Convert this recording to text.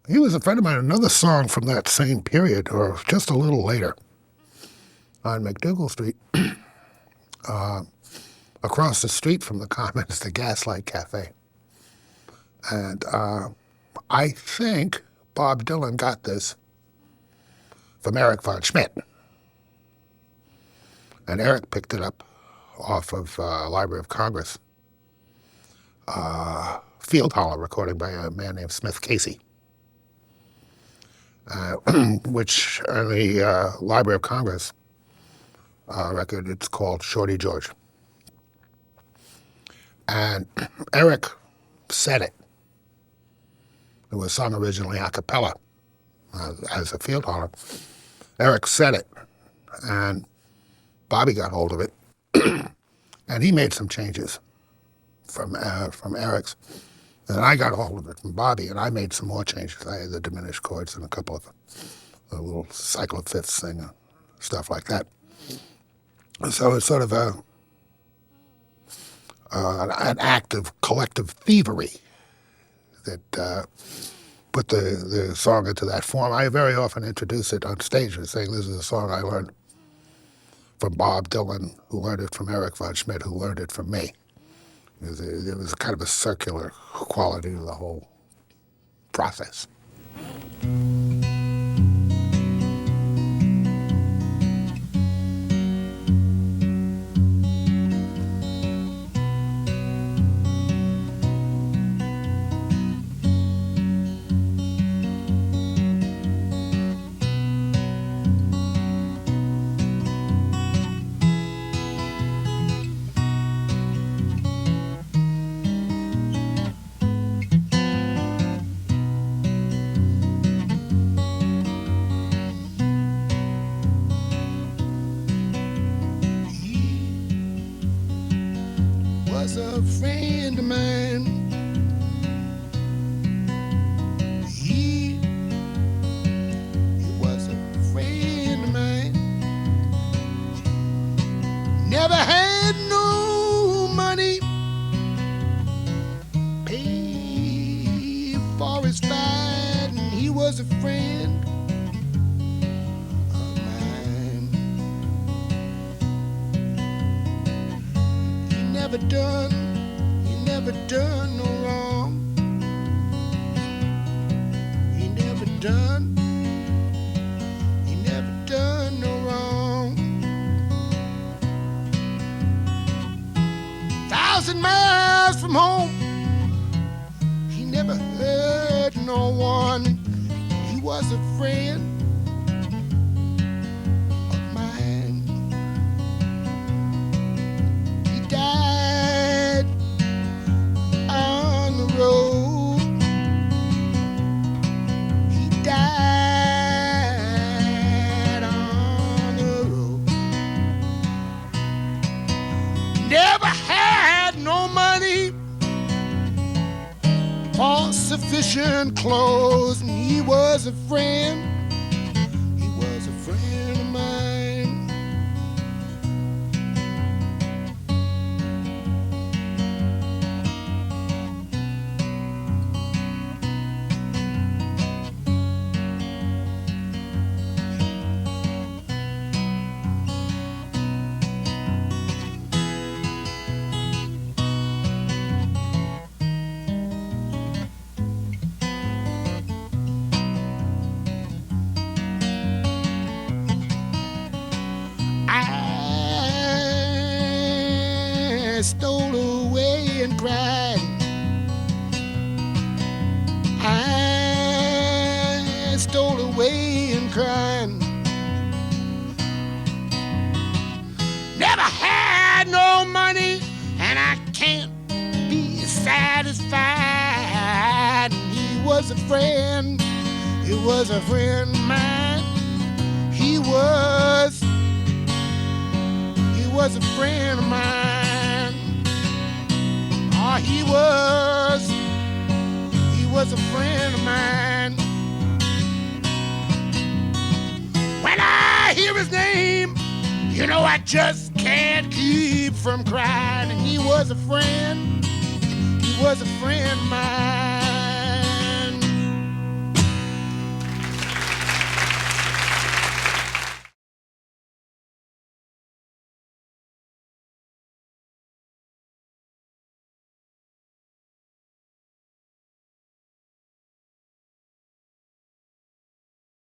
He was a friend of mine. Another song from that same period, or just a little later, on McDougal Street, across the street from the Commons, the Gaslight Cafe. And I think Bob Dylan got this from Eric von Schmidt. And Eric picked it up off of Library of Congress, Field Holler recording by a man named Smith Casey, which on the Library of Congress record, it's called Shorty George. And Eric said it. It was sung originally a cappella as a field holler. Eric said it, and Bobby got hold of it, and he made some changes from Eric's. And I got hold of it from Bobby, and I made some more changes. I had the diminished chords and a couple of little cyclo-fifths thing, stuff like that. So it's sort of an act of collective thievery that put the song into that form. I very often introduce it on stage and saying, this is a song I learned from Bob Dylan, who learned it from Eric von Schmidt, who learned it from me. It was kind of a circular quality to the whole process. Was a friend of mine. He was a friend of mine. Never had no money. Paid for his fight, and he was a friend of mine. He never done no wrong. He never done no wrong. 1,000 miles from home, he never hurt no one. He was a friend of mine. He died on the road. He died on the road. Never had no money for sufficient clothes, and he was a friend. He was a friend of mine. I stole away and cried. I stole away and cried. Never had no money, and I can't be satisfied. He was a friend. He was a friend of mine. He was a friend of mine. Oh, he was a friend of mine. When I hear his name, you know I just can't keep from crying. And he was a friend. He was a friend of mine.